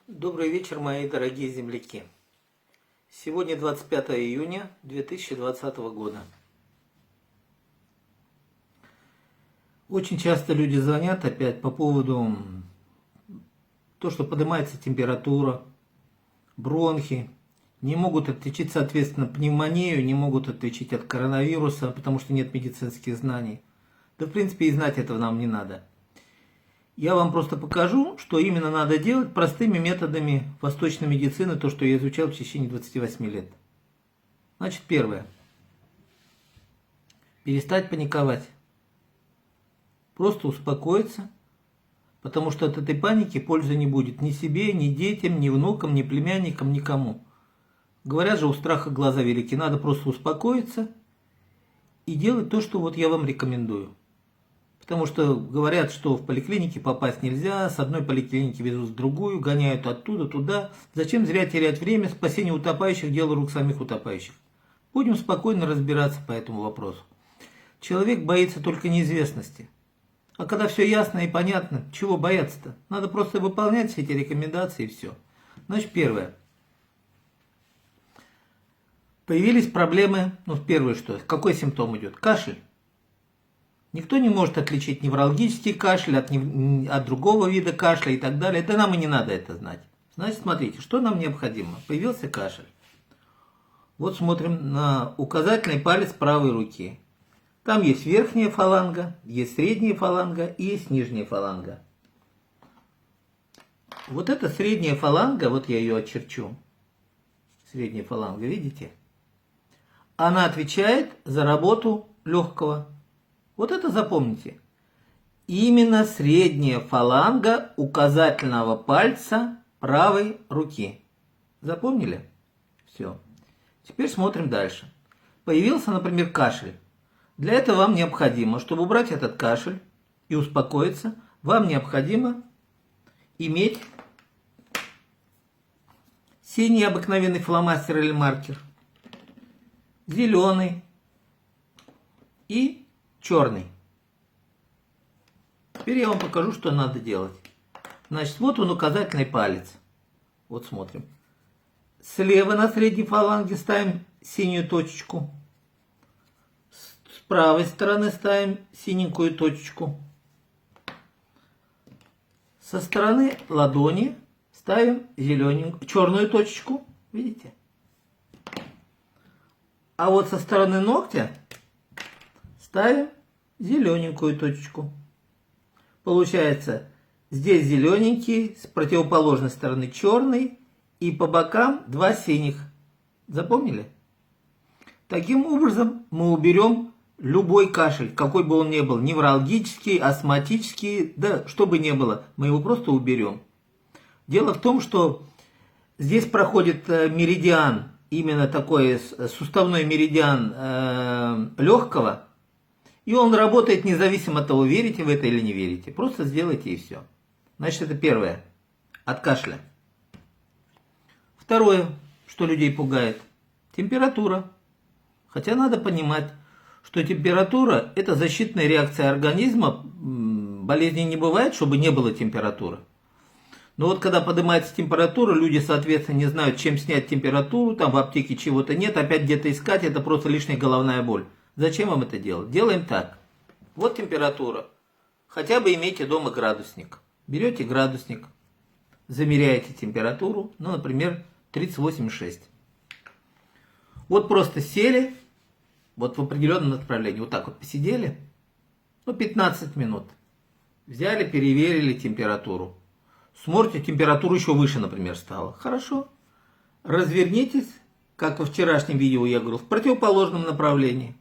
Добрый вечер, мои дорогие земляки. Сегодня 25 июня 2020 года. Очень часто люди звонят опять по поводу того, что поднимается температура, бронхи. Не могут отличить, соответственно, пневмонию, не могут отличить от коронавируса, потому что нет медицинских знаний. Да, в принципе, и знать этого нам не надо. Я вам просто покажу, что именно надо делать простыми методами восточной медицины, то, что я изучал в течение 28 лет. Значит, первое. Перестать паниковать. Просто успокоиться, потому что от этой паники пользы не будет ни себе, ни детям, ни внукам, ни племянникам, никому. Говорят же, у страха глаза велики. Надо просто успокоиться и делать то, что вот я вам рекомендую. Потому что говорят, что в поликлинике попасть нельзя, с одной поликлиники везут в другую, гоняют оттуда, туда. Зачем зря терять время? Спасение утопающих – дело рук самих утопающих. Будем спокойно разбираться по этому вопросу. Человек боится только неизвестности. А когда все ясно и понятно, чего бояться-то? Надо просто выполнять все эти рекомендации и все. Значит, первое. Появились проблемы, первое что? Какой симптом идет? Кашель. Никто не может отличить невралгический кашель от другого вида кашля и так далее. Да нам и не надо это знать. Значит, смотрите, что нам необходимо. Появился кашель. Вот смотрим на указательный палец правой руки. Там есть верхняя фаланга, есть средняя фаланга и есть нижняя фаланга. Вот эта средняя фаланга, вот я ее очерчу. Средняя фаланга, видите? Она отвечает за работу легкого. Вот это запомните. Именно средняя фаланга указательного пальца правой руки. Запомнили? Все. Теперь смотрим дальше. Появился, например, кашель. Для этого вам необходимо, чтобы убрать этот кашель и успокоиться, вам необходимо иметь синий обыкновенный фломастер или маркер, зеленый и черный. Теперь я вам покажу, что надо делать. Значит, вот он указательный палец. Вот смотрим. Слева на средней фаланге ставим синюю точечку. С правой стороны ставим синенькую точечку. Со стороны ладони ставим черную точечку. Видите? А вот со стороны ногтя ставим зелененькую точечку. Получается, здесь зелененький, с противоположной стороны черный, и по бокам два синих. Запомнили? Таким образом мы уберем любой кашель, какой бы он ни был, невралгический, астматический, да что бы ни было, мы его просто уберем. Дело в том, что здесь проходит меридиан, именно такой суставной меридиан легкого, и он работает независимо от того, верите вы это или не верите. Просто сделайте и все. Значит, это первое. От кашля. Второе, что людей пугает. Температура. Хотя надо понимать, что температура – это защитная реакция организма. Болезней не бывает, чтобы не было температуры. Но вот когда поднимается температура, люди, соответственно, не знают, чем снять температуру, там в аптеке чего-то нет, опять где-то искать, это просто лишняя головная боль. Зачем вам это делать? Делаем так. Вот температура. Хотя бы имейте дома градусник. Берете градусник, замеряете температуру, например, 38,6. Вот просто сели, вот в определенном направлении, вот так вот посидели, 15 минут. Взяли, переверили температуру. Смотрите, температура еще выше, например, стала. Хорошо. Развернитесь, как во вчерашнем видео я говорил, в противоположном направлении.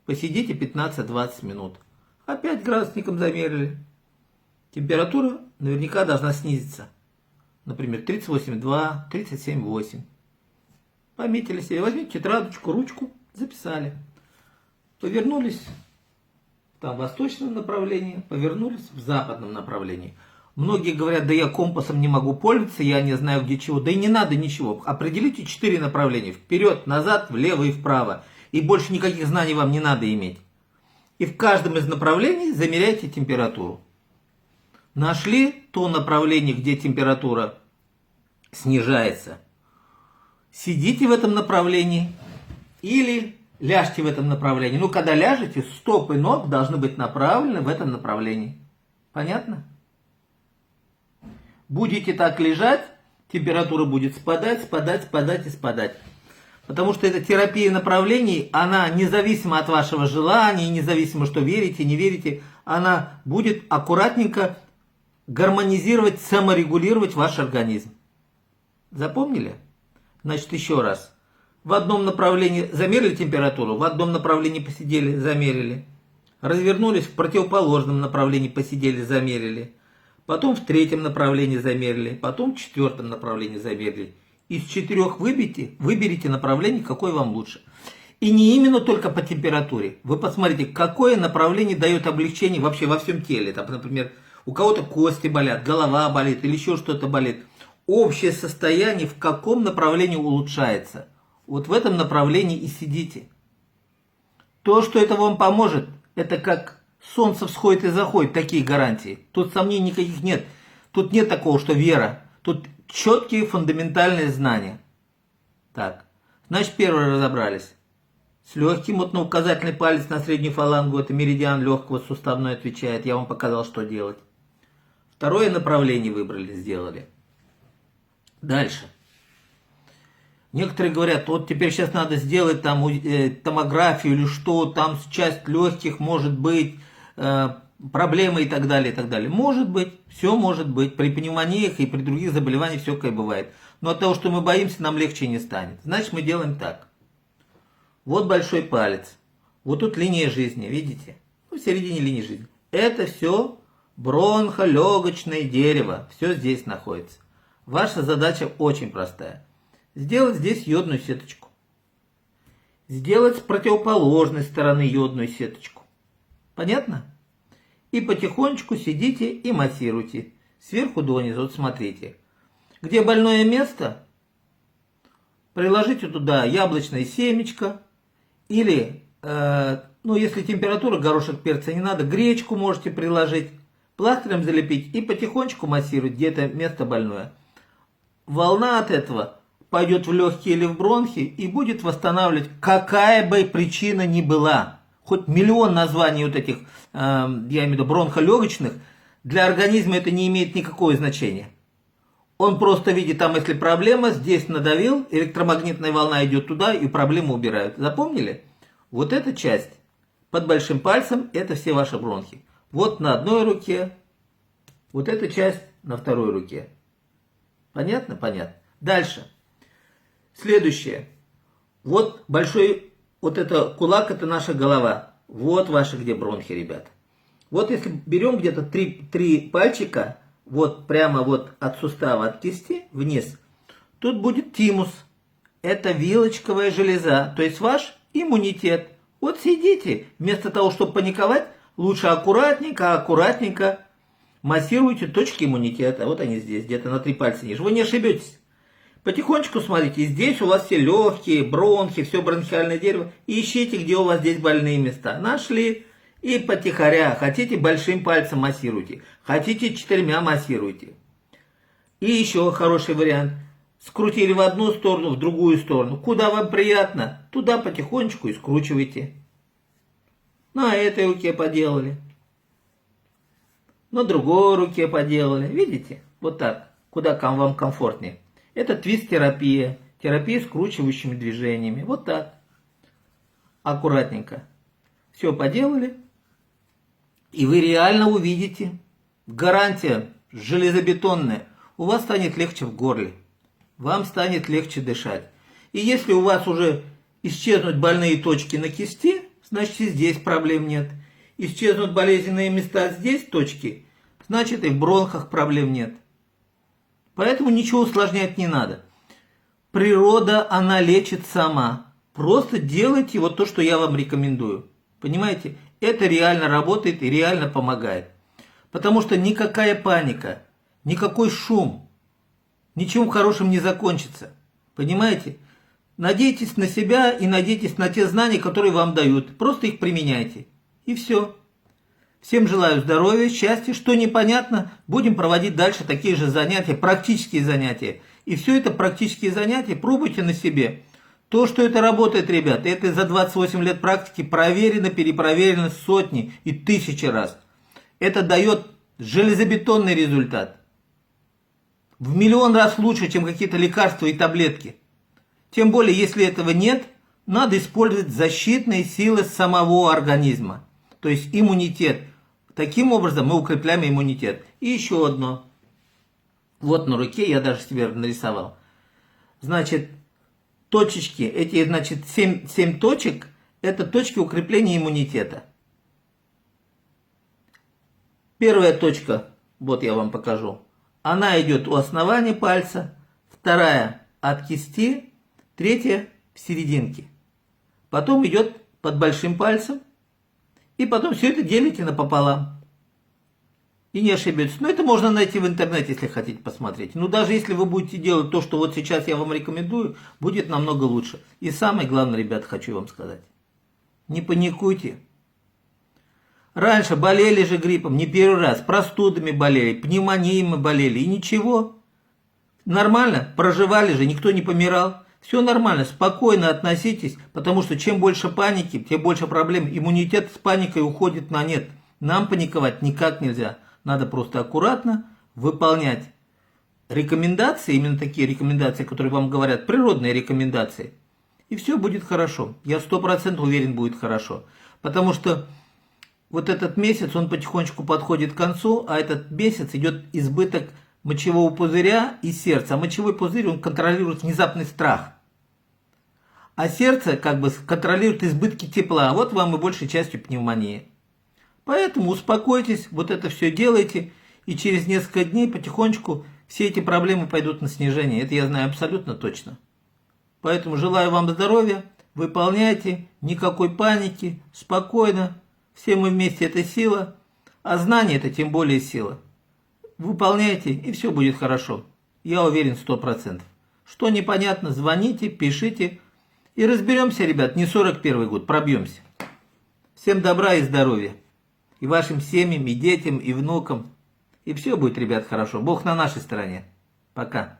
Посидите 15-20 минут. Опять градусником замерили. Температура наверняка должна снизиться. Например, 38,2, 37,8. Пометили себе. Возьмите тетрадочку, ручку, записали. Повернулись там в восточном направлении, повернулись в западном направлении. Многие говорят, да я компасом не могу пользоваться, я не знаю где чего. Да и не надо ничего. Определите 4 направления. Вперед, назад, влево и вправо. И больше никаких знаний вам не надо иметь. И в каждом из направлений замеряйте температуру. Нашли то направление, где температура снижается. Сидите в этом направлении или ляжьте в этом направлении. Ну, когда ляжете, стопы ног должны быть направлены в этом направлении. Понятно? Будете так лежать, температура будет спадать, спадать, спадать и спадать. Потому что эта терапия направлений, она независимо от вашего желания, независимо, что верите, не верите, она будет аккуратненько гармонизировать, саморегулировать ваш организм. Запомнили? Значит, еще раз. В одном направлении замерили температуру, в одном направлении посидели, замерили. Развернулись, в противоположном направлении посидели, замерили. Потом в третьем направлении замерили, потом в четвертом направлении замерили. Из 4 выберите направление, какое вам лучше. И не именно только по температуре. Вы посмотрите, какое направление дает облегчение вообще во всем теле. Там, например, у кого-то кости болят, голова болит или еще что-то болит. Общее состояние в каком направлении улучшается. Вот в этом направлении и сидите. То, что это вам поможет, это как солнце всходит и заходит, такие гарантии. Тут сомнений никаких нет. Тут нет такого, что вера. Тут четкие фундаментальные знания. Так, значит, первое разобрались. С легким, вот на указательный палец на среднюю фалангу, это меридиан легкого суставной отвечает. Я вам показал, что делать. Второе направление выбрали, сделали. Дальше. Некоторые говорят, вот теперь сейчас надо сделать там томографию или что, там часть легких может быть, проблемы и так далее, и так далее. Может быть, все может быть. При пневмониях и при других заболеваниях всякое бывает. Но от того, что мы боимся, нам легче не станет. Значит, мы делаем так. Вот большой палец. Вот тут линия жизни, видите? В середине линии жизни. Это все бронхолегочное дерево. Все здесь находится. Ваша задача очень простая. Сделать здесь йодную сеточку. Сделать с противоположной стороны йодную сеточку. Понятно? И потихонечку сидите и массируйте. Сверху донизу, вот смотрите. Где больное место, приложите туда яблочное семечко. Или, если температура, горошек перца не надо, гречку можете приложить. Пластырем залепить и потихонечку массировать, где это место больное. Волна от этого пойдет в легкие или в бронхи и будет восстанавливать, какая бы причина ни была. Хоть миллион названий вот этих, я имею в виду бронхолегочных, для организма это не имеет никакого значения. Он просто видит, там если проблема, здесь надавил, электромагнитная волна идет туда и проблему убирают. Запомнили? Вот эта часть под большим пальцем, это все ваши бронхи. Вот на одной руке, вот эта часть на второй руке. Понятно? Понятно. Дальше. Следующее. Вот большой, вот это кулак, это наша голова. Вот ваши где бронхи, ребят. Вот если берем где-то 3 пальчика, вот прямо вот от сустава, от кисти вниз, тут будет тимус. Это вилочковая железа, то есть ваш иммунитет. Вот сидите, вместо того, чтобы паниковать, лучше аккуратненько массируйте точки иммунитета. Вот они здесь, где-то на 3 пальца ниже. Вы не ошибетесь. Потихонечку смотрите, здесь у вас все легкие, бронхи, все бронхиальное дерево. Ищите, где у вас здесь больные места. Нашли и потихоря. Хотите, большим пальцем массируйте. Хотите, 4 массируйте. И еще хороший вариант. Скрутили в одну сторону, в другую сторону. Куда вам приятно, туда потихонечку и скручивайте. На этой руке поделали. На другой руке поделали. Видите? Вот так. Куда вам комфортнее. Это твист-терапия. Терапия скручивающими движениями. Вот так. Аккуратненько. Все поделали. И вы реально увидите. Гарантия железобетонная. У вас станет легче в горле. Вам станет легче дышать. И если у вас уже исчезнут больные точки на кисти, значит и здесь проблем нет. Исчезнут болезненные места здесь точки, значит и в бронхах проблем нет. Поэтому ничего усложнять не надо. Природа, она лечит сама. Просто делайте вот то, что я вам рекомендую. Понимаете? Это реально работает и реально помогает. Потому что никакая паника, никакой шум, ничем хорошим не закончится. Понимаете? Надейтесь на себя и надейтесь на те знания, которые вам дают. Просто их применяйте. И все. Всем желаю здоровья, счастья. Что непонятно, будем проводить дальше такие же занятия, практические занятия. И все это практические занятия пробуйте на себе. То, что это работает, ребят, это за 28 лет практики проверено, перепроверено сотни и тысячи раз. Это дает железобетонный результат. В миллион раз лучше, чем какие-то лекарства и таблетки. Тем более, если этого нет, надо использовать защитные силы самого организма. То есть иммунитет. Таким образом мы укрепляем иммунитет. И еще одно. Вот на руке я даже себе нарисовал. Значит, точечки, эти, значит, 7 точек, это точки укрепления иммунитета. Первая точка, вот я вам покажу, она идет у основания пальца, вторая от кисти, третья в серединке. Потом идет под большим пальцем, и потом все это делите напополам. И не ошибетесь. Но это можно найти в интернете, если хотите посмотреть. Но даже если вы будете делать то, что вот сейчас я вам рекомендую, будет намного лучше. И самое главное, ребят, хочу вам сказать. Не паникуйте. Раньше болели же гриппом, не первый раз, простудами болели, пневмонией мы болели, и ничего. Нормально, проживали же, никто не помирал. Все нормально, спокойно относитесь, потому что чем больше паники, тем больше проблем. Иммунитет с паникой уходит на нет. Нам паниковать никак нельзя. Надо просто аккуратно выполнять рекомендации, именно такие рекомендации, которые вам говорят, природные рекомендации. И все будет хорошо. Я 100% уверен, будет хорошо. Потому что вот этот месяц, он потихонечку подходит к концу, а этот месяц идет избыток мочевого пузыря и сердца. А мочевой пузырь, он контролирует внезапный страх. А сердце как бы контролирует избытки тепла. Вот вам и большей частью пневмония. Поэтому успокойтесь, вот это все делайте, и через несколько дней потихонечку все эти проблемы пойдут на снижение. Это я знаю абсолютно точно. Поэтому желаю вам здоровья, выполняйте, никакой паники, спокойно. Все мы вместе, это сила, а знание это тем более сила. Выполняйте, и все будет хорошо. Я уверен 100%. Что непонятно, звоните, пишите. И разберемся, ребят, не 41 год, пробьемся. Всем добра и здоровья. И вашим семьям, и детям, и внукам. И все будет, ребят, хорошо. Бог на нашей стороне. Пока.